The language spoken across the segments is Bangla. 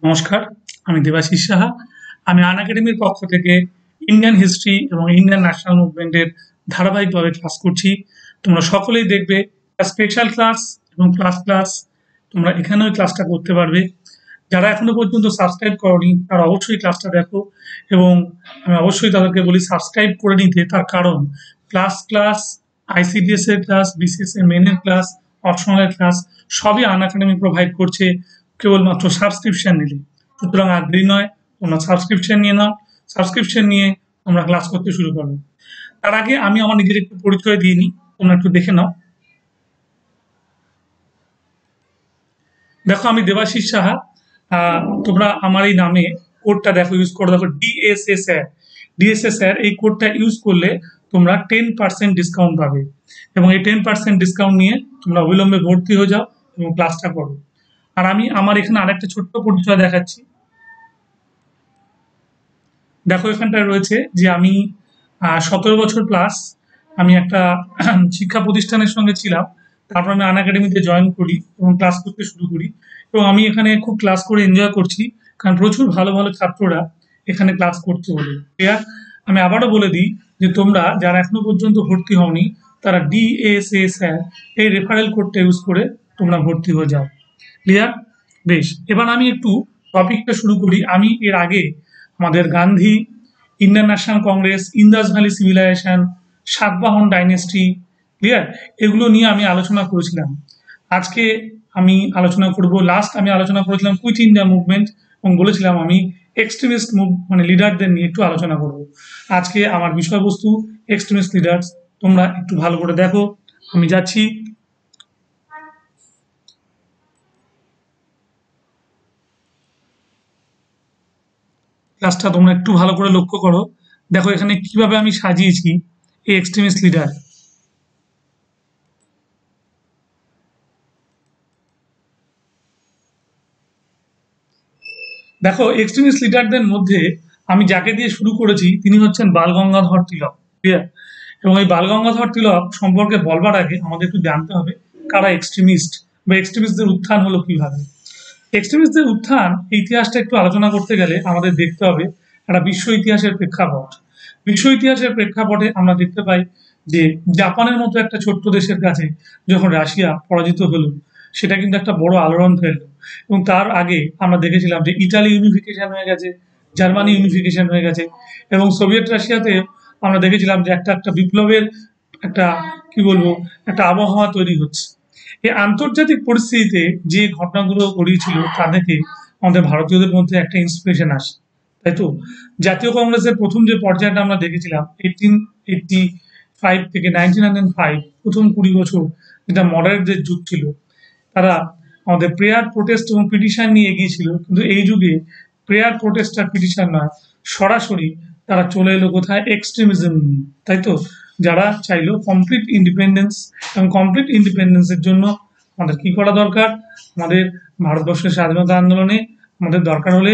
নমস্কার, আমি দেবাশিস সাহা। আমি আন একাডেমির পক্ষ থেকে ইন্ডিয়ান হিস্ট্রি এবং ইন্ডিয়ান ন্যাশনাল মুভমেন্টের ধারাবাহিকভাবে ক্লাস করছি। তোমরা সকলেই দেখবে স্পেশাল ক্লাস এবং ক্লাস তোমরা এখানেও ক্লাসটা করতে পারবে। যারা এখনো পর্যন্ত সাবস্ক্রাইব করনি তারা অবশ্যই ক্লাসটা দেখো এবং আমি অবশ্যই তাদেরকে বলি সাবস্ক্রাইব করে নিতে। তার কারণ ক্লাস আইসিডিএস এর ক্লাস, বিসিএস এর মেনের ক্লাস, অপশনাল ক্লাস সবই আন একাডেমি প্রোভাইড করছে কেবলমাত্র সাবস্ক্রিপশন নিলে। সুতরাং আর দেরি নয়, তোমরা সাবস্ক্রিপশন নিয়ে নাও। সাবস্ক্রিপশন নিয়ে তোমরা ক্লাস করতে শুরু করো। তার আগে আমি আমার নিজের একটু পরিচয় দিয়ে নিই, তোমরা একটু দেখে নাও। দেখো, আমি দেবাশিস সাহা। তোমরা আমার এই নামে কোডটা দেখো, ইউজ করে দেখো, ডিএসএসআর। এই কোডটা ইউজ করলে তোমরা 10% ডিসকাউন্ট পাবে এবং এই 10% ডিসকাউন্ট নিয়ে তোমরা অবিলম্বে ভর্তি হয়ে যাও এবং ক্লাসটা করো। আর আমি আমার এখানে আরেকটা ছোট্ট পরিচয় দেখাচ্ছি। দেখো, এখানটায় রয়েছে যে আমি 17 বছর প্লাস আমি একটা শিক্ষা প্রতিষ্ঠানের সঙ্গে ছিলাম। তারপর আমি আন একাডেমিতে জয়েন করি এবং ক্লাস করতে শুরু করি এবং আমি এখানে খুব ক্লাস করে এনজয় করছি, কারণ প্রচুর ভালো ভালো ছাত্ররা এখানে ক্লাস করতে বলে। ক্লিয়ার? আমি আবারও বলে দিই যে তোমরা যারা এখনো পর্যন্ত ভর্তি হওনি তারা ডিএসএসআর এই রেফারেল কোডটা ইউজ করে তোমরা ভর্তি হয়ে যাও। ক্লিয়ার? বেশ, এবার আমি একটু টপিকটা শুরু করি। আমি এর আগে আমাদের Gandhi, Indian National Congress, Indus valley civilization, Satavahana dynasty, clear, এগুলো নিয়ে আমি আলোচনা করেছিলাম। আজকে আমি আলোচনা করব, লাস্ট আমি আলোচনা করেছিলাম কুইট ইন্ডিয়া মুভমেন্ট এবং বলেছিলাম আমি এক্সট্রিমিস্ট মানে লিডারদের নিয়ে একটু আলোচনা করব। আজকে আমার বিষয়বস্তু এক্সট্রিমিস্ট লিডার্স। তোমরা একটু ভালো করে দেখো, আমি যাচ্ছি। ক্লাসটা তোমরা একটু ভালো করে লক্ষ্য করো। দেখো এখানে কিভাবে আমি সাজিয়েছি এই এক্সট্রিমিস্ট লিডার। দেখো, এক্সট্রিমিস্ট লিডারদের মধ্যে আমি যাকে দিয়ে শুরু করেছি তিনি হচ্ছেন বাল গঙ্গাধর তিলক। ক্লিয়ার? এবং এই বাল গঙ্গাধর তিলক সম্পর্কে বলবার আগে আমাদের একটু জানতে হবে কারা এক্সট্রিমিস্ট বা এক্সট্রিমিস্টদের উত্থান হলো কিভাবে। এক্সট্রিমিস্টদের উত্থান ইতিহাসটা একটু আলোচনা করতে গেলে আমাদের দেখতে হবে একটা বিশ্ব ইতিহাসের প্রেক্ষাপট। বিশ্ব ইতিহাসের প্রেক্ষাপটে আমরা দেখতে পাই যে জাপানের মতো একটা ছোট্ট দেশের কাছে যখন রাশিয়া পরাজিত হলো, সেটা কিন্তু একটা বড় আলোড়ন ফেললো। এবং তার আগে আমরা দেখেছিলাম যে ইটালি ইউনিফিকেশন হয়ে গেছে, জার্মানি ইউনিফিকেশন হয়ে গেছে এবং সোভিয়েত রাশিয়াতে আমরা দেখেছিলাম যে একটা একটা বিপ্লবের একটা, কি বলবো, একটা আবহাওয়া তৈরি হচ্ছে। এই আন্তর্জাতিক পরিস্থিতিতে যে ঘটনাগুলো ঘটিয়েছিল তা দেখে আমাদের ভারতীয়দের মধ্যে একটা ইন্সপিরেশন আসে, তাই তো? জাতীয় কংগ্রেসের প্রথম যে পর্যায়টা আমরা দেখেছিলাম 1885 থেকে 1905, প্রথম 20 বছর যেটা মডারেটদের যুগ ছিল, তারা আমাদের প্রেয়ার প্রোটেস্ট এবং পিটিশন নিয়ে এগিয়েছিল। কিন্তু এই যুগে প্রেয়ার প্রোটেস্ট আর পিটিশন নয়, সরাসরি তারা চলে এলো কোথায়? এক্সট্রিমিজম নিয়ে, তাই তো? যারা চাইলো কমপ্লিট ইন্ডিপেন্ডেন্স এবং কমপ্লিট ইন্ডিপেন্ডেন্সের জন্য আমাদের কি করা দরকার? আমাদের ভারতবর্ষের স্বাধীনতা আন্দোলনে আমাদের দরকার হলে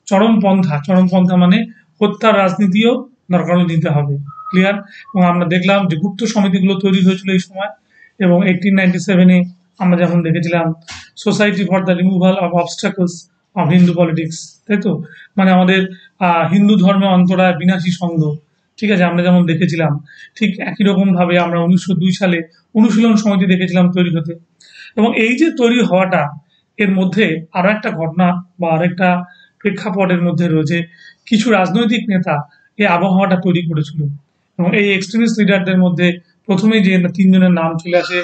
চরমপন্থা মানে হত্যার রাজনীতিও দরকার হলে নিতে হবে। ক্লিয়ার? এবং আমরা দেখলাম যে গুপ্ত সমিতিগুলো তৈরি হয়েছিল এই সময়। এবং 1897-এ আমরা যেমন দেখেছিলাম society for the removal of obstacles of Hindu politics, তাই তো? মানে আমাদের হিন্দু ধর্মে অন্তরায় বিনাশী সংঘ, ঠিক আছে, আমরা যেমন দেখেছিলাম। ঠিক একই রকম ভাবে আমরা 1902 সালে অনুশীলন সমিতি দেখেছিলাম তৈরি হতে। এবং এই যে তৈরি হওয়াটা, এর মধ্যে আরো একটা ঘটনা বা আরেকটা প্রেক্ষাপটের মধ্যে রয়েছে, কিছু রাজনৈতিক নেতা এই আবহাওয়াটা তৈরি করেছিল। এবং এই এক্সট্রিমিস্ট লিডারদের মধ্যে প্রথমেই যে তিনজনের নাম চলে আসে,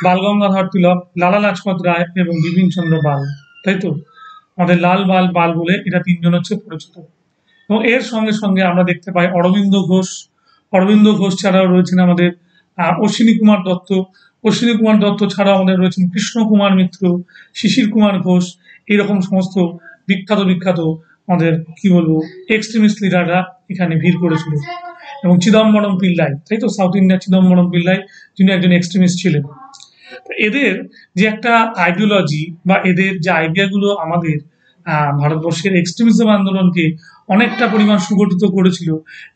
বাল গঙ্গাধর তিলক, লালা লাজপত রায় এবং বিপিন চন্দ্র পাল, তাই তো? আমাদের লাল বাল পাল বলে এরা তিনজন হচ্ছে পরিচিত। এবং এর সঙ্গে সঙ্গে আমরা দেখতে পাই অরবিন্দ ঘোষ ছাড়াও রয়েছেন আমাদের অশ্বিনী কুমার দত্ত। অশ্বিনী কুমার দত্ত ছাড়াও আমাদের রয়েছেন কৃষ্ণ কুমার মিত্র, শিশির কুমার ঘোষ। এইরকম সমস্ত বিখ্যাত বিখ্যাত আমাদের, কি বলবো, এক্সট্রিমিস্ট লিডাররা এখানে ভিড় করেছিল। এবং চিদম্বরম পিল্লাই, তাই তো? সাউথ ইন্ডিয়ার চিদম্বরম পিল্লাই, যিনি একজন এক্সট্রিমিস্ট ছিলেন। এদের যে একটা আইডিওলজি বা এদের যে আইডিয়াগুলো আমাদের ভারতবর্ষের এক্সট্রিমিজম আন্দোলনকে অনেকটা পরিমাণ সুগঠিত করেছিল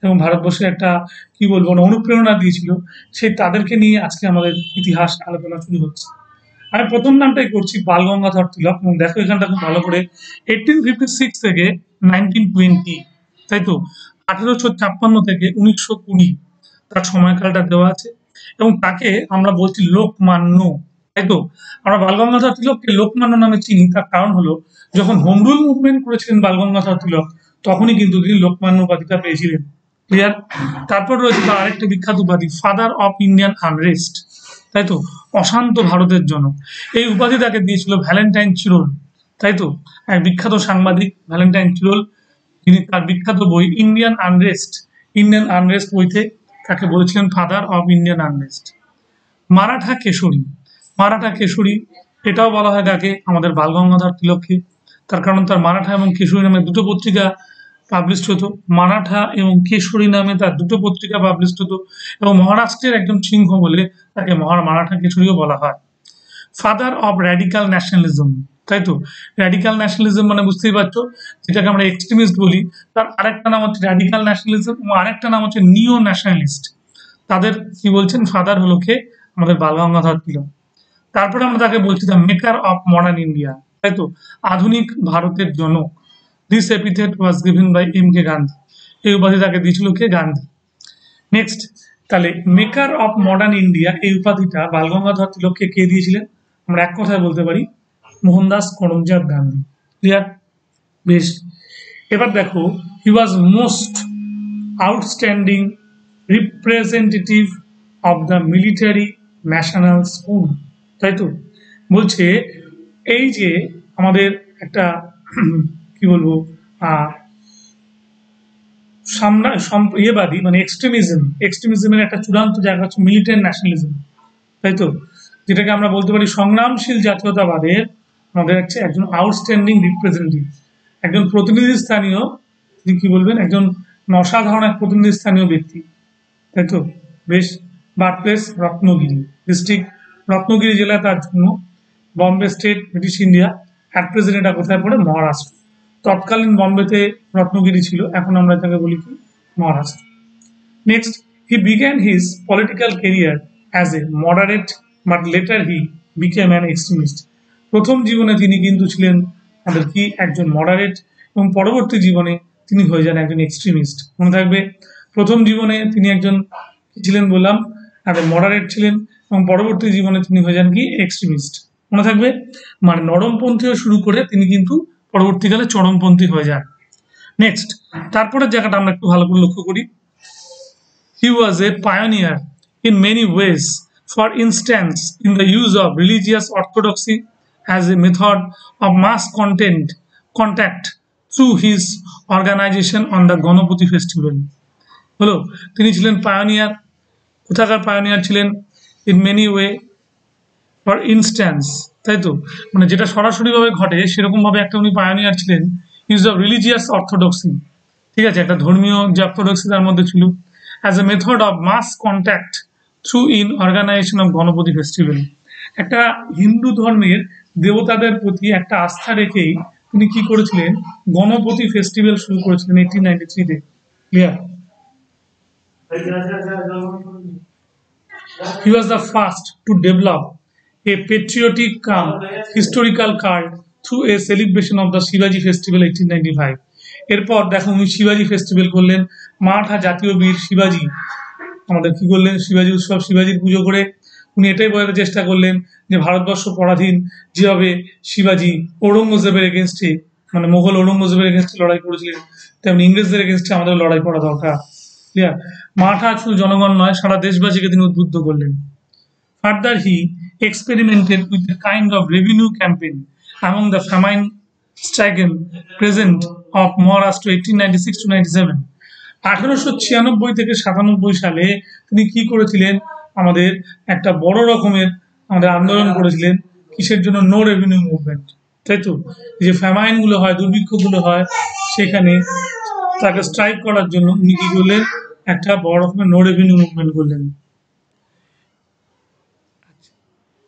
এবং ভারতবর্ষে একটা, কি বলবো, অনুপ্রেরণা দিয়েছিল, সেই তাদেরকে নিয়ে আজকে আমাদের ইতিহাস আলোচনা শুরু হচ্ছে। আমি প্রথম নামটাই করছি বাল গঙ্গাধর তিলক, এবং দেখো এখানটা খুব ভালো করে 1856 থেকে 1920, তাই তো 1856 থেকে 1920 তার সময়কালটা দেওয়া আছে। এবং তাকে আমরা বলছি লোকমান্য, তাই তো। আমরা বাল গঙ্গাধর তিলককে লোকমান্য নামে চিনি, তার কারণ হলো যখন হোম রুল মুভমেন্ট করেছিলেন বাল গঙ্গাধর তিলক, তখনই কিন্তু তিনি লোকমান্য উপাধিটা পেয়েছিলেন। ক্লিয়ার? তারপর রয়েছে তার আরেকটা বিখ্যাত উপাধি, ফাদার অফ ইন্ডিয়ান আনরেস্ট, তাই তো, অশান্ত ভারতের জনক। এই উপাধি তাকে দিয়েছিল ভ্যালেন্টাইন চিরোল, তাই তো, এক বিখ্যাত সাংবাদিক ভ্যালেন্টাইন চিরোল, তিনি তার বিখ্যাত বই ইন্ডিয়ান আনরেস্ট বইতে তাকে বলেছিলেন father of Indian unrest. Maratha Kesari, Maratha Kesari এটাও বলা হয় তাকে আমাদের বাল গঙ্গাধর তিলককে, তার কারণ তার মারাঠা এবং কেশরী নামে দুটো পত্রিকা পাবলিশ হতো। মারাঠা এবং কেশরী নামে তার দুটো পত্রিকা পাবলিশ হতো, এবং মহারাষ্ট্রের একজন সিংহ বলে তাকে মারাঠা কেশরীও বলা হয়। ফাদার অফ র্যাডিক্যাল ন্যাশনালিজম, তাই তো। র্যাডিক্যাল ন্যাশনালিজম মানে বুঝতেই পারছো, যেটাকে আমরা এক্সট্রিমিস্ট বলি, তার আরেকটা নাম হচ্ছে র্যাডিক্যাল ন্যাশনালিজম এবং আরেকটা নাম হচ্ছে নিও ন্যাশনালিস্ট। তাদের কি বলছেন, ফাদার হলো কে, আমাদের বাল গঙ্গাধর তিলক। তারপরে আমরা তাকে বলছি the maker of modern India, তাই তো, আধুনিক ভারতের জনক। This epithet was given by M K. Gandhi, এই উপাধি তাকে দিয়েছিল কে, গান্ধী। নেক্সট, তাহলে মেকার অফ মডার্ন ইন্ডিয়া এই উপাধিটা বাল গঙ্গাধর তিলককে কে দিয়েছিলেন, আমরা এক কথায় বলতে পারি মোহনদাস করমচাঁদ গান্ধী। ক্লিয়ার? বেশ, এবার দেখো, he was most outstanding representative of the military national school, তাই তো। বলছে এই যে আমাদের একটা কি বলবো ইয়েবাদী মানে এক্সট্রিমিজমের একটা চূড়ান্ত জায়গা হচ্ছে মিলিটারি ন্যাশনালিজম, তাই তো, যেটাকে আমরা বলতে পারি সংগ্রামশীল জাতীয়তাবাদের আমাদের হচ্ছে একজন আউটস্ট্যান্ডিং রিপ্রেজেন্টেটিভ, একজন প্রতিনিধি স্থানীয়, তিনি কি বলবেন, একজন অসাধারণ এক প্রতিনিধি স্থানীয় ব্যক্তি, তাই তো। বেশ, বার্থপ্লেস রত্নগিরি ডিস্ট্রিক্ট, রত্নগিরি জেলায় তার জন্ম, Bombay state, British India. At present এটা কোথায় পড়ে, মহারাষ্ট্র। তৎকালীন বম্বেতে রত্নগিরি ছিল, এখন আমরা এটাকে বলি কি, Maharashtra. Next, he began his political career as a moderate, but later he became an extremist. প্রথম জীবনে তিনি কিন্তু ছিলেন আমাদের কি, একজন মডারেট, এবং পরবর্তী জীবনে তিনি হয়ে যান একজন এক্সট্রিমিস্ট। মনে থাকবে, প্রথম জীবনে তিনি একজন কি ছিলেন বললাম, মডারেট ছিলেন, এবং পরবর্তী জীবনে তিনি হয়ে যান কি, এক্সট্রিমিস্ট। মনে থাকবে, মানে নরমপন্থীও শুরু করে তিনি কিন্তু পরবর্তীকালে চরমপন্থী হয়ে যান। নেক্সট, তারপরের জায়গাটা আমরা একটু ভালো করে লক্ষ্য করি। He was a pioneer in many ways, for instance, in the use of religious orthodoxy as a method of mass contact through his organization on the Ganapati festival. হলো, তিনি ছিলেন পায়োনিয়ার, কোথাকার পায়োনিয়ার ছিলেন, in many way, for instance, তাই তো, মানে যেটা সরাসরিভাবে ঘটে সেরকম ভাবে একটা উনি পায়োনিয়ার ছিলেন। ইউজ অফ রিলিজিয়াস অর্থোডক্সি, ঠিক আছে, একটা ধর্মীয় যে অর্থোডক্সি তার মধ্যে ছিল, as a method of mass contact through in organization of Ganapati festival. একটা হিন্দু ধর্মের দেবতাদের প্রতি একটা আস্থা রেখেই তিনি কি করেছিলেন, গণপতি ফেস্টিভ্যাল শুরু করেছিলেন 1893-তে। Clear? He was the first to develop a patriotic historical cult through a celebration of the Shivaji Festival 1895. এরপর দেখো উনি শিবাজি ফেস্টিভ্যাল করলেন, মারাঠা জাতীয় বীর শিবাজি আমাদের কি করলেন, শিবাজি উৎসব, শিবাজির পুজো করে উনি এটাই বোঝাতে চেষ্টা করলেন যে ভারতবর্ষ পরাধীন, যেভাবে শিবাজি ঔরঙ্গজেবের এগেনস্টে, মানে মোগল ঔরঙ্গজেবের এগেনস্টে লড়াই করেছিলেন, তেমনি ইংরেজদের এগেনস্টে আমাদের লড়াই করা দরকার। ক্লিয়ার? মারাঠা শুধু জনগণ নয়, সারা দেশবাসীকে তিনি উদ্বুদ্ধ করলেন। Further he experimented with a kind of revenue campaign among the famine stricken peasant of Maharashtra 1896-97। 1896 থেকে 97 সালে তিনি কি করেছিলেন, আমাদের একটা বড় রকমের আমাদের আন্দোলন করেছিলেন, কিসের জন্য, নো রেভিনিউ মুভমেন্ট, তাই তো। যে ফ্যামাইন গুলো হয়, দুর্ভিক্ষগুলো হয়, সেখানে তাকে স্ট্রাইক করার জন্য উনি কি করলেন, একটা বড় রকমের নো রেভিনিউ মুভমেন্ট করলেন।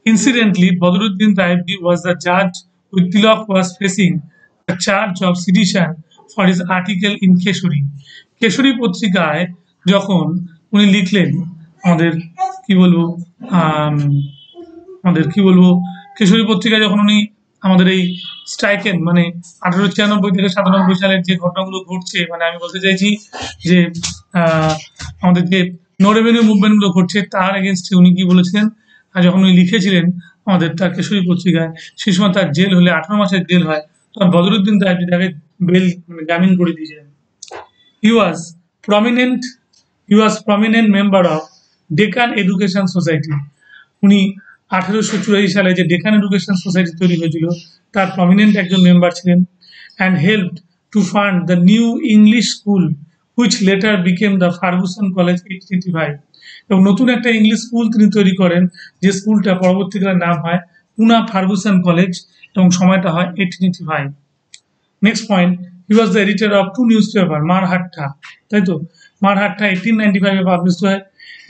Incidentally, Badruddin Raivji was the judge when Tilak was facing the charge of sedition for his article in Keshuri. Kesari পত্রিকায় যখন উনি লিখলেন আমাদের কি বলবো কেশরী পত্রিকায় যখন উনি আমাদের এই স্ট্রাইকেন মানে 1896 থেকে 97 সালের যে ঘটনাগুলো ঘটছে, মানে আমি বলতে চাইছি যে আমাদের যে নো রেভিনিউ মুভমেন্ট গুলো ঘটছে তার এগেনস্টে উনি কি বলেছিলেন, আর যখন উনি লিখেছিলেন আমাদের তার কেশরী পত্রিকায়, সেই সময় তার জেল হলে 18 মাসের জেল হয়, তখন বদরুদ্দিন তাকে বেল মানে জামিন করে দিয়েছিলেন। He was prominent he was prominent member of Deccan Education Society. উনি 1884 সালে যে ডেকান এডুকেশন সোসাইটি তৈরি হয়েছিল তার প্রমিনেন্ট একজন মেম্বার ছিলেন, and helped to fund the new English school which later became the Ferguson College 1885. এবং নতুন একটা ইংলিশ স্কুল তিনি তৈরি করেন, যে স্কুলটা পরবর্তীকালে নাম হয় পুনা ফার্গুসন কলেজ, এবং সময়টা হয় 1885। Next point, he was the editor of two newspaper, Mahratta, তাই তো। মারহাট্টা 1895 পাবলিশ হয়,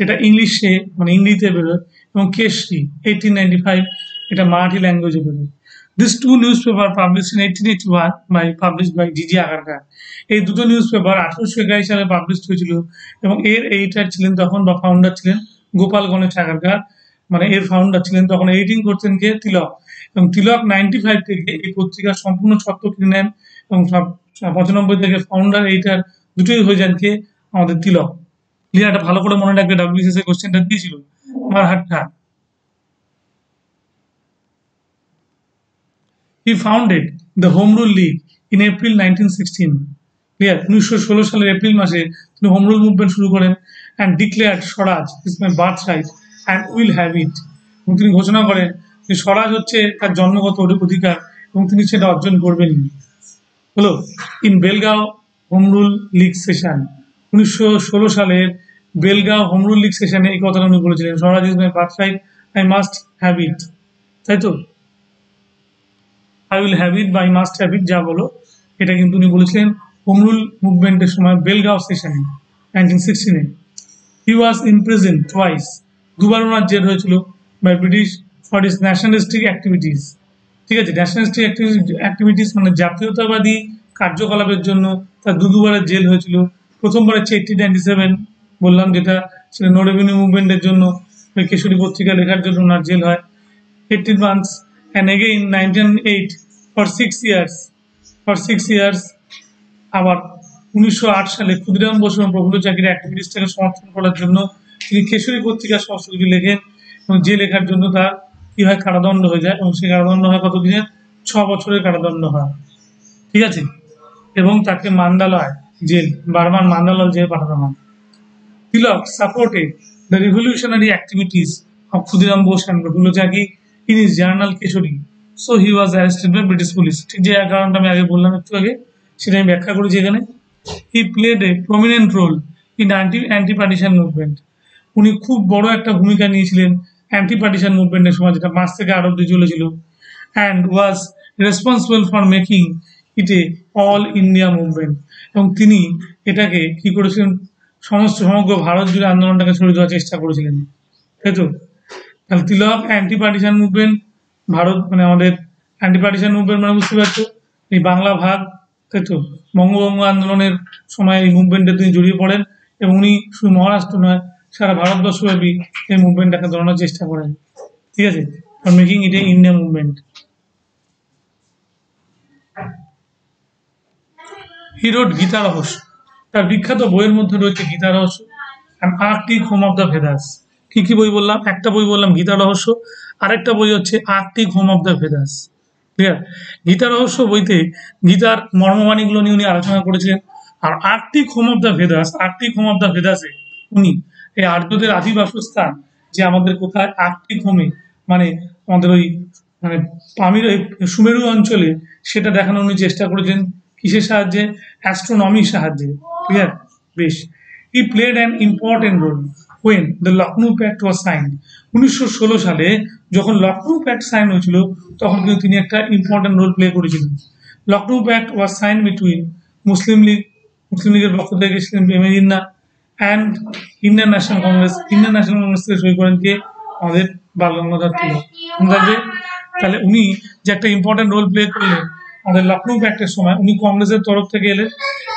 এটা ইংলিশে মানে ইংরেজিতে বেরোয়, এবং কেশরী 1895 এটা মারাঠি ল্যাঙ্গুয়েজে বেরোয়। This two newspaper publish in 1881 published by GG Agarkar. এই দুটো নিউজ পেপার 1881 সালে পাবলিশ হয়েছিল, এবং এর এডিটর ছিলেন তখন বা ফাউন্ডার ছিলেন গোপাল গণেশ আগারকার, মানে এর ফাউন্ডার ছিলেন। তখন এডিটিং করতেন কে? তিলক। এবং তিলক 95 থেকে এই পত্রিকার সম্পূর্ণ স্বত্ব কিনে নেন, এবং 95 থেকে ফাউন্ডার এডিটর দুটোই হয়ে যান কে? আমাদের তিলক। ক্লিয়ার? এটা ভালো করে মনে রাখবে, ডাব্লিউবিসিএস এর কোশ্চেনটা দিয়েছিল Marhatta. He founded the Home Rule League in April 1916. Clear? 1916 সালের এপ্রিল মাসে তিনি হোম রুল মুভমেন্ট শুরু করেন, and declared Swaraj is my birthright and will have it. এবং তিনি ঘোষণা করেন যে স্বরাজ হচ্ছে তার জন্মগত অধিকার, এবং তিনি সেটা অর্জন করবেন। হলো in Belgaum home rule league session, 1916 সালের বেলগাঁও হোম রুল লিগ সেশনে এই কথাটা উনি বলেছিলেন, Swaraj is my birthright, I must have it, তাই তো। আই উইল হ্যাভ ইট বা আই মাস্ট হ্যাভ ইট, যা বলো, এটা কিন্তু উনি বলেছিলেন হোম রুল মুভমেন্টের সময় বেলগাঁও সেশনে 1916-এ। হি ওয়াজ ইমপ্রিজন্ড টুয়াইস, দুবার ওনার জেল হয়েছিল by British for his nationalistic activities. ঠিক আছে, ন্যাশনালিস্টিক অ্যাক্টিভিটিস মানে জাতীয়তাবাদী কার্যকলাপের জন্য তার দুবারের জেল হয়েছিল। প্রথমবার হচ্ছে 1897 বললাম, যেটা সেটা নো রেভিনিউ মুভমেন্টের জন্য, কেশরী পত্রিকা লেখার জন্য ওনার জেল হয় 18 months, and again 1908 for 6 years। আবার 1908 সালে ক্ষুদিরাম বসু এবং প্রফুল্ল চাকির অ্যাক্টিভিটিসটাকে সমর্থন করার জন্য তিনি কেশরী পত্রিকার সংস্কৃতি লেখেন, এবং যে লেখার জন্য তার কি হয়, কারাদণ্ড হয়ে যায়, এবং সেই কারাদণ্ড হয় কত দিনের? 6 বছরের কারাদণ্ড হয়। ঠিক আছে, এবং তাকে মান্দালয় জেল, বার্মার মান্দালয় জেলে পাঠানো হয়। Tilak supported the revolutionary activities of Khudiram Bose and Prafulla Chaki in his journal Kesari, so he was arrested by British police. ঠিক যে কারণটা আমি আগে বললাম একটু আগে, সেটা আমি ব্যাখ্যা করেছি এখানে। He played a prominent role in anti partition movement. উনি খুব বড় একটা ভূমিকা নিয়েছিলেন অ্যান্টি পার্টিশন মুভমেন্টের সময়, যেটা 5 থেকে 8 অব্দি চলেছিল, and was responsible for making it A all India movement. এবং তিনি এটাকে কি করেছিলেন, সমগ্র ভারত জুড়ে আন্দোলনটাকে ছড়িয়ে দেওয়ার চেষ্টা করেছিলেন, তাই তো। তাহলে তিলক অ্যান্টি পার্টিশন মুভমেন্ট, ভারত মানে আমাদের অ্যান্টি পার্টিশন মুভমেন্ট মানে বুঝতে পারছো এই বাংলা ভাগ, তাই তো। বঙ্গভঙ্গ আন্দোলনের সময় এই মুভমেন্টে তিনি জড়িয়ে পড়েন, এবং উনি শুধু মহারাষ্ট্র নয় সারা ভারতবর্ষব্যাপী এই মুভমেন্টটাকে ধরানোর চেষ্টা করেন। ঠিক আছে, for making it A India movement. He wrote Gita রহস্য, তার বিখ্যাত বইয়ের মধ্যে রয়েছে গীতা রহস্য and Arctic home of the Vedas. কি কি বই বললাম? একটা বই বললাম গীতা রহস্য, আরেকটা বই হচ্ছে Arctic home of the Vedas. Clear? Gita রহস্য বইতে গীতার মর্মবাণীগুলো নিয়ে উনি আলোচনা করেছিলেন, আর আর্কটিক হোম অফ দ্য ভেদাসে উনি এই আর্যদের আদি বাসস্থান যে আমাদের কোথায় আর্কটিক হোমে, মানে আমাদের ওই মানে পামির সুমেরু অঞ্চলে, সেটা দেখানোর উনি চেষ্টা করেছেন কিসের সাহায্যে? অ্যাস্ট্রোনমির সাহায্যে। ক্লিয়ার? বেশ। He played an important role when the Lucknow Pact was signed। 1916 সালে যখন লখনৌ প্যাক্ট সাইন হয়েছিল, তখন কিন্তু তিনি একটা ইম্পর্টেন্ট রোল প্লে করেছিলেন। Lucknow pact was sign between Muslim লীগের পক্ষ থেকে ছিলেন M A Jinnah and Indian National Congress থেকে সই করেন কে? আমাদের বাল গঙ্গাধর তিলক। তাহলে উনি যে একটা ইম্পর্টেন্ট রোল প্লে করলেন আমাদের লখনৌ প্যাক্টের সময়, উনি কংগ্রেসের তরফ থেকে এলেন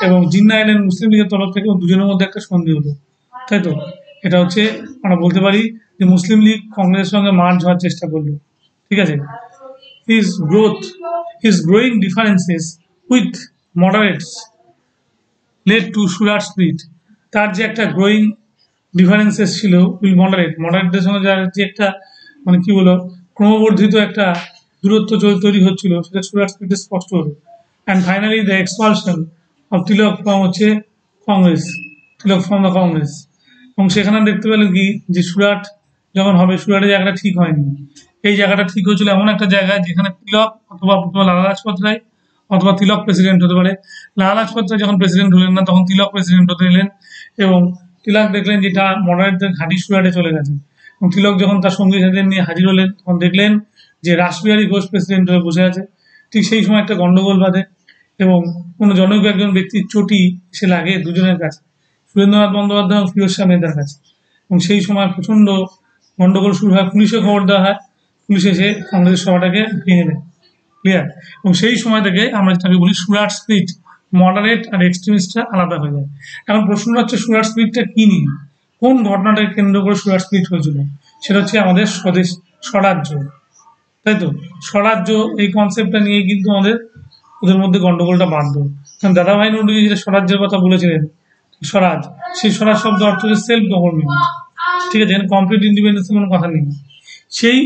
এবং জিন্নাহ এলেন মুসলিম লীগের তরফ থেকে, দুজনের মধ্যে একটা সন্ধি হলো, তাই তো। এটা হচ্ছে আমরা বলতে পারি যে মুসলিম লীগ কংগ্রেসের সঙ্গে মার্জ হওয়ার চেষ্টা করলো। ঠিক ঠিক আছে, his growth, his growing differences with moderates led to Surat split. তার যে একটা গ্রোয়িং ডিফারেন্সেস ছিল উইল মডারেটদের সঙ্গে যার যে একটা মানে কি বলো ক্রমবর্ধিত একটা দূরত্ব তৈরি হচ্ছিল সেটা সুরাট স্প্লিটে স্পষ্ট হলো। And finally the expulsion of Tilak from হচ্ছে কংগ্রেস, তিলক ফ্রম দ্য কংগ্রেস। এবং সেখানে দেখতে পেলেন কি যে সুরাট যখন হবে, সুরাটের জায়গাটা ঠিক হয়নি। এই জায়গাটা ঠিক হয়েছিল এমন একটা জায়গায় যেখানে তিলক অথবা লালা লাজপত রায় অথবা তিলক প্রেসিডেন্ট হতে পারে। লালা লাজপত রায় যখন প্রেসিডেন্ট হলেন না তখন তিলক প্রেসিডেন্ট হতে এলেন এবং তিলক দেখলেন যেটা মডারেটদের ঘাঁটি সুরাটে চলে গেছে। এবং তিলক যখন তার সঙ্গী সাথীদের নিয়ে হাজির হলেন তখন দেখলেন যে রাসবিহারী ঘোষ প্রেসিডেন্ট হয়ে বসে আছে। ঠিক সেই সময় একটা গন্ডগোল বাঁধে এবং কোনো জনৈক একজন ব্যক্তির চটি এসে লাগে দুজনের কাছে, সুরেন্দ্রনাথ বন্দ্যোপাধ্যায় এবং ফিরোজ শাহ মেহতার কাছে। এবং সেই সময় প্রচণ্ড গন্ডগোল শুরু হয়, পুলিশে খবর দেওয়া হয়, পুলিশ এসে কংগ্রেস সভাটাকে ভেঙে দেয়। ক্লিয়ার? এবং সেই সময় থেকে আমরা যেটাকে বলি সুরাট স্প্লিট, মডারেট আর এক্সট্রিমিস্টরা আলাদা হয়ে যায়। এখন প্রশ্নটা হচ্ছে সুরাট স্প্লিটটা কি নিয়ে, কোন ঘটনাটাকে কেন্দ্র করে সুরাট স্প্লিট হয়েছিল? সেটা হচ্ছে আমাদের স্বরাজ্য, তাই তো? স্বরাজ্য এই কনসেপ্টটা নিয়ে কিন্তু আমাদের ওদের মধ্যে গন্ডগোলটা বাঁধল। কারণ দাদাভাই নৌরুজি যেটা স্বরাজ্যের কথা বলেছিলেন, স্বরাজ, সেই স্বরাজ শব্দ অর্থ হচ্ছে সেলফ গভর্নমেন্ট। ঠিক আছে, কমপ্লিট ইন্ডিপেন্ডেন্সের কোনো কথা নেই। সেই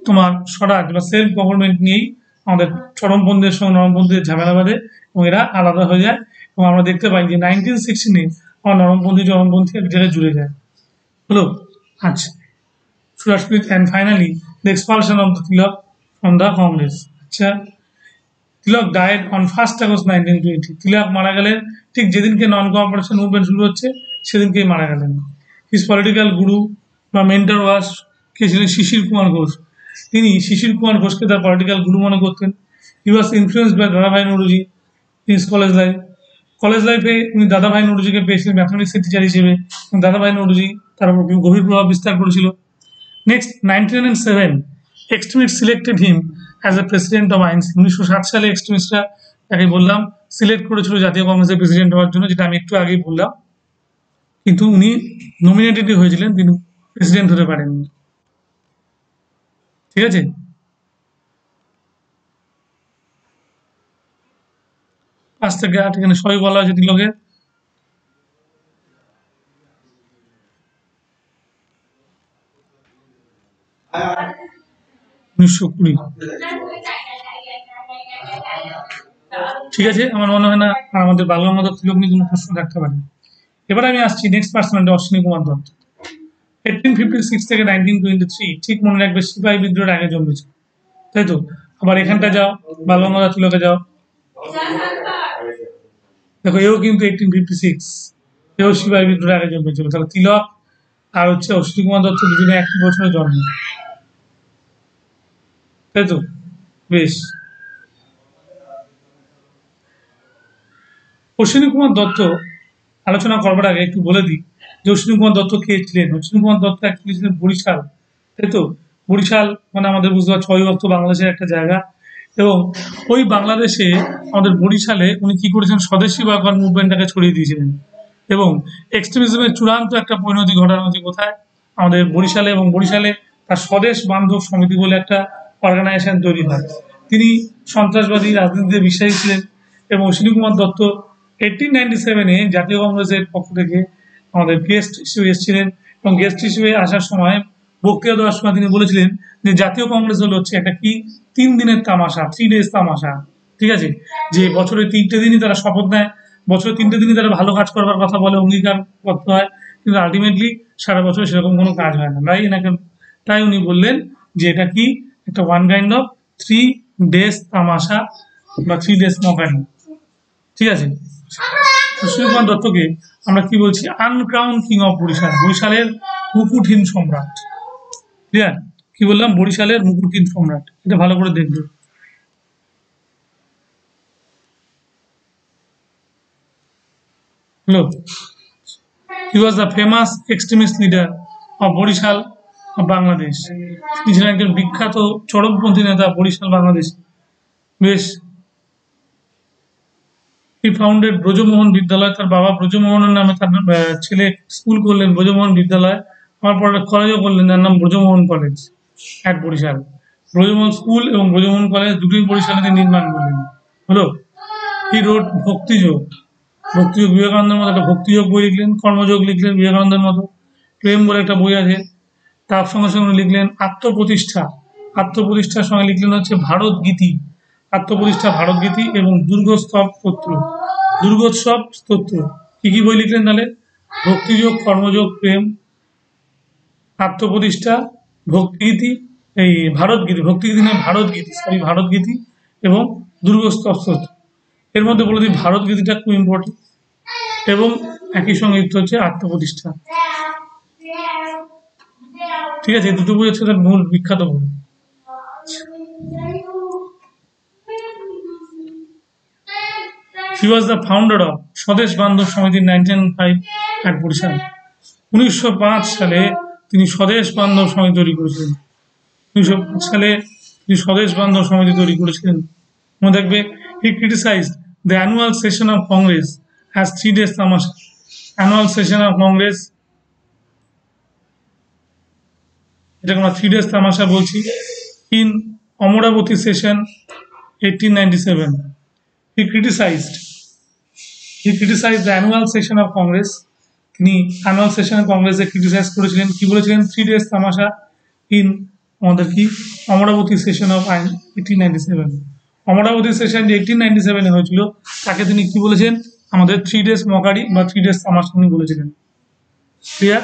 তোমার স্বরাজ বা সেলফ গভর্নমেন্ট নিয়েই আমাদের চরমপন্থীদের সঙ্গে নরমপন্থীদের ঝামেলা বাঁধে এবং এরা আলাদা হয়ে যায়। এবং আমরা দেখতে পাই যে 1916 আমার নরমপন্থী চরমপন্থী এক জায়গায় জুড়ে যায়। হলো? আচ্ছা, Surat split and finally the expulsion of the Tilak from the Congress. আচ্ছা, তিলক ডায়েড অন 1 আগস্ট 1920। তিলক মারা গেলেন ঠিক যেদিনকে নন কোঅপারেশন মুভমেন্ট শুরু হচ্ছে সেদিনকেই মারা গেলেন। হিজ পলিটিক্যাল গুরু বা মেন্টর ওয়াজ কে ছিলেন? শিশির কুমার ঘোষ। তিনি শিশির কুমার ঘোষকে তার পলিটিক্যাল গুরু মনে করতেন। হি ওয়াজ ইনফ্লুয়েন্সড বাই দাদাভাই নৌরুজি ইন কলেজ লাইফ। কলেজ লাইফে উনি দাদাভাই নৌরুজিকে পেয়েছিলেন ম্যাথমেটিক্সের টিচার হিসেবে এবং দাদাভাই নৌরুজি তার উপর গভীর প্রভাব বিস্তার করেছিল। Next 1907 extremist selected him as a president of INC. 1907 সালে এক্সট্রিমিস্টরা তাকে বললাম সিলেক্ট করেছিল জাতীয় কংগ্রেসের প্রেসিডেন্ট হওয়ার জন্য, যেটা আমি একটু আগেই বললাম। কিন্তু উনি নমিনেটেডই হয়েছিলেন, কিন্তু প্রেসিডেন্ট হতে পারেননি। ঠিক আছে, 5 থেকে 8 এখানে সবই বলা হয়েছে তিলকের। 1920। ঠিক আছে, আমার মনে হয় না আমাদের বাল গঙ্গাধর তিলক নিয়ে কোনো প্রশ্ন থাকতে পারে। এবার আমি আসছি নেক্সট পার্সোনালিটি, অশ্বিনী কুমার দত্ত। 1856 থেকে 1923, ঠিক মনে রাখবে সিপাহী বিদ্রোহের আগে জন্মেছে, তাই তো? আবার এখানটা যাও, বাল গঙ্গাধর তিলকে যাও, দেখো এও কিন্তু 1856, এও সিপাহী বিদ্রোহের আগে জন্মেছিল। তাহলে তিলক আর হচ্ছে অশ্বিনী কুমার দত্ত দুজনে একই বছরে জন্ম, তাই তো? বেশ। অশ্বিনী কুমার দত্ত আলোচনা করবার আগে একটু বলে দিই যে অশ্বিনী কুমার দত্ত কে ছিলেন। অশ্বিনী কুমার দত্ত অ্যাকচুয়ালি ছিলেন বরিশাল, তাই তো? বরিশাল মানে আমাদের বুঝতে পারছি অবিভক্ত বাংলাদেশের একটা জায়গা। এবং ওই বাংলাদেশে আমাদের বরিশালে উনি কি করেছেন, স্বদেশী বাগান মুভমেন্টটাকে ছড়িয়ে দিয়েছিলেন। এবং এক্সট্রিমিজমের চূড়ান্ত একটা পরিণতি ঘটানো হয়েছে কোথায়? আমাদের বরিশালে। এবং বরিশালে তার স্বদেশ বান্ধব সমিতি বলে একটা অর্গানাইজেশন তৈরি হয়। তিনি সন্ত্রাসবাদী রাজনীতিতে বিশ্বাসী ছিলেন এবং অশ্বিনী কুমার দত্ত 1897-এ জাতীয় কংগ্রেসের পক্ষ থেকে আমাদের গেস্ট হিসেবে এসেছিলেন। এবং গেস্ট হিসেবে আসার সময় বক্তৃতা দেওয়ার সময় তিনি বলেছিলেন যে জাতীয় কংগ্রেস হলো হচ্ছে একটা কি 3 দিনের তামাশা, 3 days তামাশা। ঠিক আছে, যে বছরে 3টে দিনই তারা শপথ নেয়, বছরে 3টে দিনই তারা ভালো কাজ করবার কথা বলে, অঙ্গীকার করতে হয়, কিন্তু আলটিমেটলি সারা বছর সেরকম কোনো কাজ হয় না। তাই উনি বললেন যে এটা কি একটা ওয়ান কাইন্ড অফ 3 days তামাশা বা 3 days মকানি। ঠিক আছে, অশ্বিনী কুমার দত্তকে আমরা কি বলছি? আনক্রাউন কিং অফ বরিশাল, বরিশালের মুকুটহীন সম্রাট। ক্লিয়ার? কি বললাম? বরিশালের মুকুটহীন সম্রাট। এটা ভালো করে দেখবে। Hello, he was the famous extremist leader of Barisal of Bangladesh. তিনি ছিলেন একজন বিখ্যাত চরমপন্থী নেতা বরিশাল বাংলাদেশ। বেশ। হি ফাউন্ডেড ব্রজমোহন বিদ্যালয়। তার বাবা ব্রজমোহনের নামে তার ছেলে স্কুল করলেন ব্রজমোহন বিদ্যালয়। আমার পরে কলেজও করলেন, যার নাম Brajamohan college at Barisal. Brajamohan school এবং ব্রজমোহন কলেজ দুটোই বরিশালে তিনি নির্মাণ করলেন। হলো। He wrote ভক্তিযোগ। ভক্তিযোগ বিবেকানন্দের মতো একটা ভক্তিযোগ বই লিখলেন, কর্মযোগ লিখলেন বিবেকানন্দের মতো, প্রেম বলে একটা বই আছে। তার সঙ্গে সঙ্গে লিখলেন আত্মপ্রতিষ্ঠা। আত্মপ্রতিষ্ঠার সঙ্গে লিখলেন হচ্ছে ভারত গীতি, আত্মপ্রতিষ্ঠা ভারত গীতি এবং দুর্গোৎসব স্তোত্র। দুর্গোৎসব স্তোত্র। কি কি বই লিখলেন তাহলে? ভক্তিযোগ, কর্মযোগ, প্রেম, আত্মপ্রতিষ্ঠা, ভক্তিগীতি, এই ভারতগীতি, ভক্তিগীতি নয় ভারতগীতি, সরি ভারতগীতি এবং দুর্গোৎসব স্তোত্র। এর মধ্যে বলে দিই ভারতগীতিটা খুব ইম্পর্টেন্ট এবং একই সঙ্গে যুক্ত হচ্ছে আত্মপ্রতিষ্ঠা। ঠিক আছে, এই দুটো বই হচ্ছে তার মূল বিখ্যাত বই। He was the founder of স্বদেশ বান্ধব সমিতি 1905 at বরিশাল। 1905 সালে তিনি স্বদেশ বান্ধব সমিতি তৈরি করেছিলেন। 1905 সালে তিনি স্বদেশ বান্ধব সমিতি তৈরি করেছিলেন। মনে দেখবে he criticized the annual session of Congress as 3 days tamasha. Annual session of Congress, এটাকে আমরা 3 days tamasha বলছি। in Amaravati session 1897 he criticized the annual session of Congress. তিনি অ্যানুয়াল সেশন অফ কংগ্রেসে ক্রিটিসাইজ করেছিলেন। কি বলেছিলেন? 3 days তামাশা ইন আমাদের কি Amravati session of 1897। Amravati session যে 1897 হয়েছিল তাকে তিনি কি বলেছেন? আমাদের 3 days মকারি বা 3 days তামাশা উনি বলেছিলেন। ক্লিয়ার?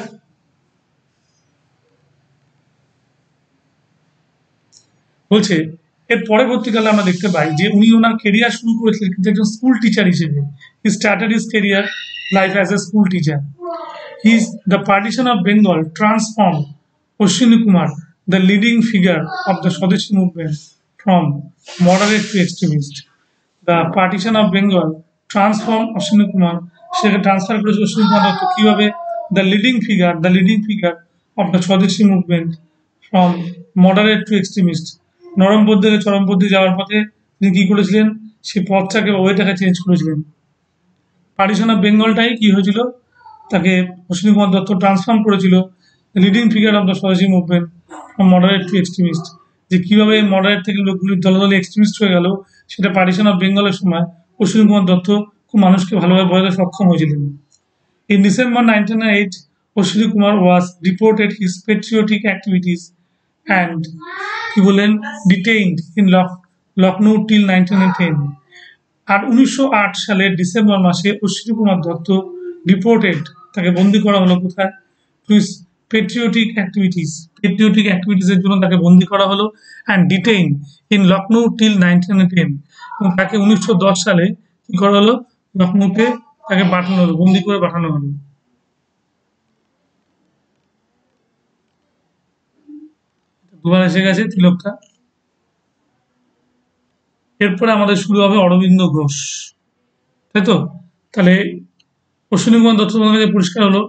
বলছে এর পরবর্তীকালে আমরা দেখতে পাই যে উনি ওনার কেরিয়ার শুরু করেছিলেন কিন্তু একজন স্কুল টিচার হিসেবে। He started his career life as a school teacher. The partition of Bengal transformed Ashwini Kumar, the leading figure of the Swadeshi movement, from moderate to extremist. The partition of Bengal transformed Ashwini Kumar, সেটাকে ট্রান্সফার করেছে অশ্বিনী কুমার দত্ত কিভাবে? the leading figure of the Swadeshi movement from moderate to extremist. নরমপন্থী থেকে চরমপন্থী যাওয়ার পথে তিনি কি করেছিলেন? সেই পথটাকে ওয়েটাকে চেঞ্জ করেছিলেন। পার্টিশন অফ বেঙ্গলটাই কি হয়েছিল? তাকে অশ্বিনী কুমার দত্ত ট্রান্সফর্ম করেছিল leading figure of the swadeshi movement from moderate two extremist. যে কীভাবে মডারেট থেকে লোকগুলি দলে দলে এক্সট্রিমিস্ট হয়ে গেল সেটা পার্টিশন অফ বেঙ্গলের সময় অশ্বিনী কুমার দত্ত খুব মানুষকে ভালোভাবে বোঝাতে সক্ষম হয়েছিলেন। In December 1908 Ashwini Kumar was reported his patriotic activities and কি বলেন ডিটেইনড ইন লখনৌ টিল 1910। আর 1908 সালের ডিসেম্বর মাসে অশ্বিনী কুমার দত্ত ডিপোর্টেড, তাকে বন্দি করা হলো কোথায়? পেট্রিওটিক অ্যাক্টিভিটিসের জন্য তাকে বন্দি করা হলো and detain in Lucknow till 1910। এবং তাকে 1910 সালে কি করা হলো? লখনৌতে তাকে পাঠানো হলো, বন্দি করে পাঠানো হলো। দুবার এসে গেছে তিলকটা। এরপরে আমাদের শুরু হবে অরবিন্দ ঘোষ, তাই তো? তাহলে অশ্বিনী কুমার দত্ত তোমাদের কাছে পরিষ্কার হলো।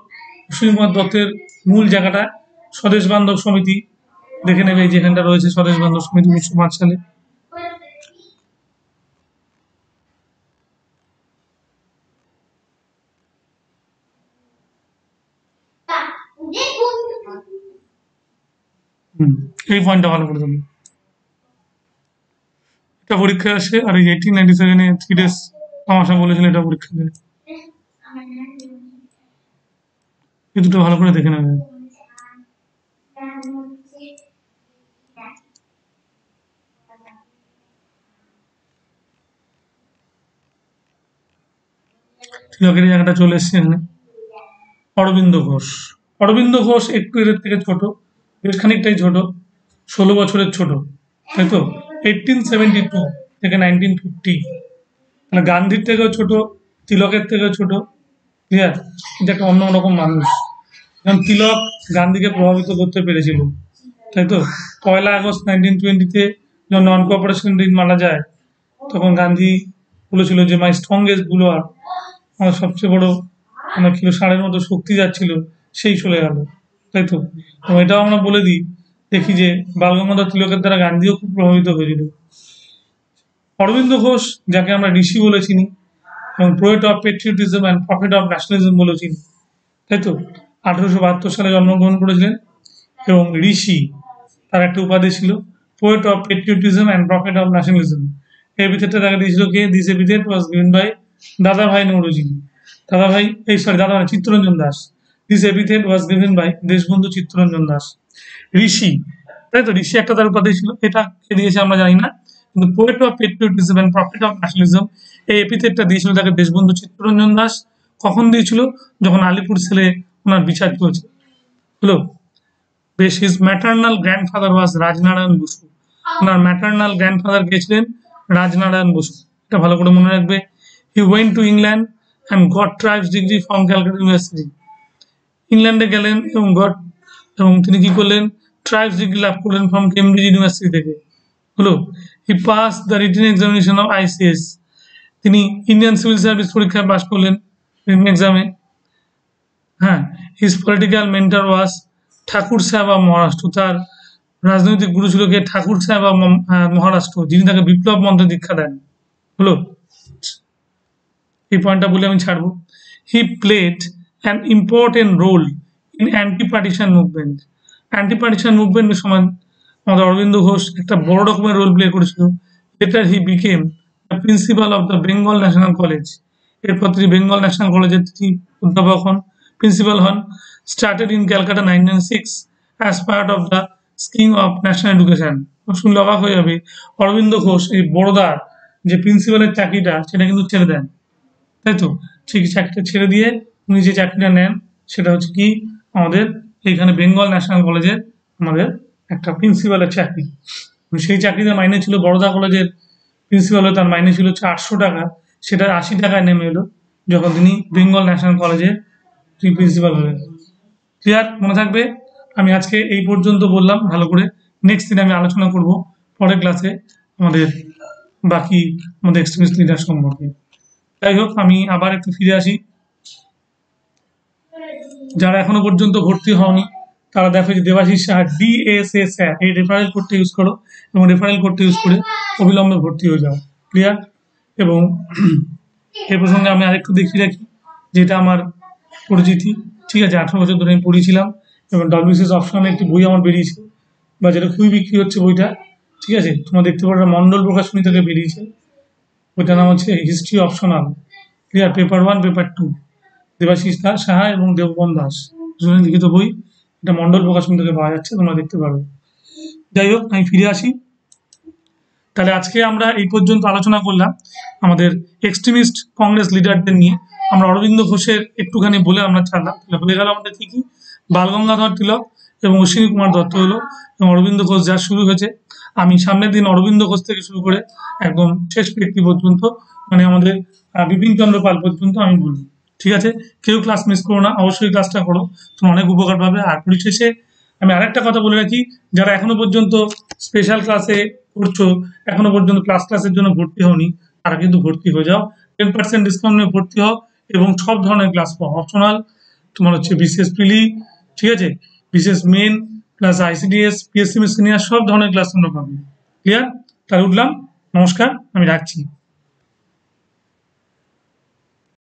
অশ্বিনী কুমার দত্তের মূল জায়গাটা স্বদেশ বান্ধব সমিতি, দেখে নেবে যেখানটা রয়েছে স্বদেশ বান্ধব সমিতি 1905 সালে। এই পয়েন্টটা ভালো করে দেবো, এটা পরীক্ষা আসে। আর এই 1897 3 days তামাশা বলেছিল, এটা পরীক্ষা দেবে। এই দুটো ভালো করে দেখে নেবে। তিলকের জায়গাটা চলে এসছে এখানে। অরবিন্দ ঘোষ একটু এদের থেকে ছোট, বেশ খানিকটাই ছোট, 16 বছরের ছোট, তাই তো? 1872 থেকে 1950। মানে গান্ধীর থেকেও ছোট, তিলকের থেকেও ছোট, ক্লিয়ার? কিন্তু একটা অন্যরকম মানুষ। যেমন তিলক গান্ধীকে প্রভাবিত করতে পেরেছিল, তাই তো? 1 আগস্ট 1920-তে যখন নন কোঅপারেশন দিন মানা যায় তখন গান্ধী বলেছিল যে মাই স্ট্রংগেস্ট বুলোয়ার, আমার সবচেয়ে বড় আমার কিলো ষাঁড়ের মতো শক্তি যাচ্ছিল, সেই চলে গেল, তাই তো? এবং এটাও আমরা বলে দিই, দেখি যে বালগঙ্গাধর তিলকের দ্বারা গান্ধীও খুব প্রভাবিত হয়েছিল। অরবিন্দ ঘোষ, যাকে আমরা ঋষি বলে চিনি এবং poet of patriotism and prophet of nationalism বলে চিনি, তাই তো? 1872 সালে জন্মগ্রহণ করেছিলেন এবং ঋষি তার একটা উপাধি ছিল। Poet of patriotism and prophet of nationalism. এই এপিথেটটা তাকে দিয়েছিল কে? This epithet was given by Dadabhai Naoroji. Dadabhai দাদা Chittaranjan Das. This epithet was given by Deshbandhu Chittaranjan Das. Rishi, তাই তো, ঋষি একটা তার উপাধি ছিল, এটা কে দিয়েছে আমরা জানি না, কিন্তু poet of patriotism and prophet of nationalism এই এপিথেটটা দিয়েছিল তাকে দেশবন্ধু চিত্তরঞ্জন দাস। কখন দিয়েছিল? যখন আলিপুর সেলে ওনার বিচার চলছে। হলো বেশ। হিজ ম্যাটার্নাল গ্র্যান্ডফাদার ওয়াজ রাজনারায়ণ বসু। ওনার ম্যাটার্নাল গ্র্যান্ডফাদার কে ছিলেন? রাজনারায়ণ বসু। এটা ভালো করে মনে রাখবে। He went to England and got tribes degree from Calcutta university. ইংল্যান্ডে গেলেন এবং তিনি কি করলেন? ট্রাইবস ডিগ্রি লাভ করলেন ফ্রম কেমব্রিজ ইউনিভার্সিটি থেকে। হলো। হি pass the written examination of ICS। তিনি ইন্ডিয়ান সিভিল সার্ভিস পরীক্ষায় পাশ করলেন রিটেন এক্সামে। হ্যাঁ। হিজ পলিটিক্যাল মেন্টর ওয়াজ ঠাকুর সাহেব অফ মহারাষ্ট্র। তার রাজনৈতিক গুরু ছিল কে? ঠাকুর সাহেব অফ মহারাষ্ট্র, যিনি তাকে বিপ্লব মন্ত্রে দীক্ষা দেন। হলো। এই পয়েন্টটা বলে আমি ছাড়বো। He played an important role in anti partition movement. Anti partition মুভমেন্টের সময় আমাদের অরবিন্দ ঘোষ একটা বড় রকমের রোল প্লে করেছিল। Later he became the principal of the Bengal national college. এরপর তিনি বেঙ্গল ন্যাশনাল কলেজের তিনি অধ্যাপক হন, প্রিন্সিপাল হন। Started in Calcutta 1906 as part of the scheme of national education. শুনলে অবাক হয়ে যাবে, অরবিন্দ ঘোষ এই বড়দার যে প্রিন্সিপালের চাকরিটা সেটা কিন্তু ছেড়ে দেন, তাই তো। ঠিক চাকরিটা ছেড়ে দিয়ে উনি যে চাকরিটা নেন সেটা হচ্ছে কি? আমাদের এইখানে বেঙ্গল ন্যাশনাল কলেজের আমাদের একটা প্রিন্সিপালের চাকরি। সেই চাকরিতে মাইনে ছিল, বড়দা কলেজের প্রিন্সিপাল হয়ে তার মাইনে ছিল হচ্ছে 800 টাকা, সেটা 80 টাকায় নেমে এলো যখন তিনি বেঙ্গল ন্যাশনাল কলেজে প্রিন্সিপাল হলেন। ক্লিয়ার? মনে থাকবে। আমি আজকে এই পর্যন্ত বললাম ভালো করে। নেক্সট দিন আমি আলোচনা করব পরের ক্লাসে আমাদের বাকি আমাদের এক্সট্রিমিস্ট লিডার সম্পর্কে। যাই হোক, আমি আবার একটু ফিরে আসি। যারা এখনো পর্যন্ত ভর্তি হওনি তারা দেখো যে দেবাশিস সাহা DSA স্যার এই রেফারেল কোডটা ইউজ করো এবং রেফারেল কোডটা ইউজ করে অবিলম্বে ভর্তি হয়ে যাও। ক্লিয়ার? এবং এই প্রসঙ্গে আমি আরেকটু দেখিয়ে রাখি, যেটা আমার পরিচিতি, ঠিক আছে, 18 বছর ধরে আমি পড়িয়েছিলাম এবং WCS অপশনে একটি বই আমার বেরিয়েছে, বা যেটা খুবই বিক্রি হচ্ছে বইটা, ঠিক আছে, তোমরা দেখতে পারো মন্ডল প্রকাশনী থেকে বেরিয়েছে। বইটার নাম হচ্ছে history optional. Clear? Paper 1 paper 2 Debashis Saha এবং দেববন দাস দুজনের লিখিত বই। এটা মন্ডল প্রকাশনী থেকে পাওয়া যাচ্ছে, তোমরা দেখতে পারবে। যাই হোক, আমি ফিরে আসি। তাহলে আজকে আমরা এই পর্যন্ত আলোচনা করলাম আমাদের এক্সট্রিমিস্ট কংগ্রেস লিডারদের নিয়ে। আমরা অরবিন্দ ঘোষের একটুখানি বলে আমরা ছাড়লাম। তাহলে হয়ে গেল আমাদের কি কি? বালগঙ্গাধর তিলক এবং অশ্বিনী কুমার দত্ত হলো, এবং অরবিন্দ ঘোষ যা শুরু হয়েছে, আমি সামনের দিন অরবিন্দ ঘোষ থেকে শুরু করে একদম শেষ ব্যক্তি পর্যন্ত, মানে আমাদের বিপিন চন্দ্র পাল পর্যন্ত আমি বলবো। ঠিক আছে? কেউ ক্লাস মিস করো না, অবশ্যই ক্লাসটা করো, তোমার অনেক উপকার পাবে। আর পরিশেষে আমি আরেকটা কথা বলে রাখি, যারা এখনো পর্যন্ত স্পেশাল ক্লাসে পড়ছো, এখনো পর্যন্ত ক্লাসের জন্য ভর্তি হওনি, তারা কিন্তু ভর্তি হয়ে যাও। 10% ডিসকাউন্ট নিয়ে ভর্তি হও এবং সব ধরনের ক্লাস পাও। অপশনাল তোমার হচ্ছে বিশেষ প্রিলি, ঠিক আছে, বিশেষ main plus ICDS PSC senior সব ধরনের ক্লাস তোমরা পাবে। ক্লিয়ার? তাহলে উঠলাম। নমস্কার, আমি রাখছি।